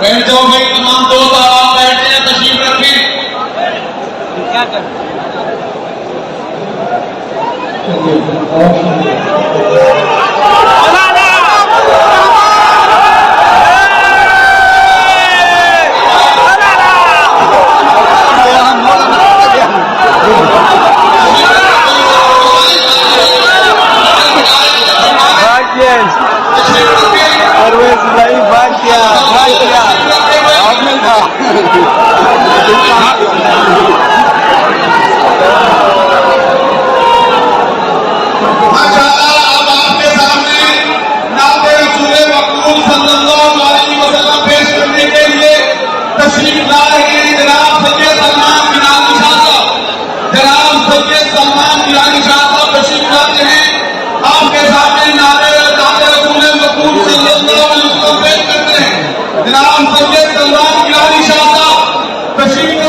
बैठ जाओ भाई, तमाम दोस्त आप बैठते हैं, तशरीफ रखें। क्या कर परवेज भाई भाग गया आपने था। माशाअल्लाह, अब आपके सामने नाते रसूल मकबूल सल्लल्लाहु अलैहि वसल्लम पेश करने के लिए तशरीफ ला रहे हैं जनाब सैयद सलमान गिलानी शाह साहब। जनाब सैयद सलमान गिलानी शाह साहब तशरीफ लाते हैं, आपके सामने नाते रसूल मकबूल सल्लल्लाहु अलैहि वसल्लम पेश करते हैं। जनाब सैयद सलमान गिलानी शाह साहब तशरीफ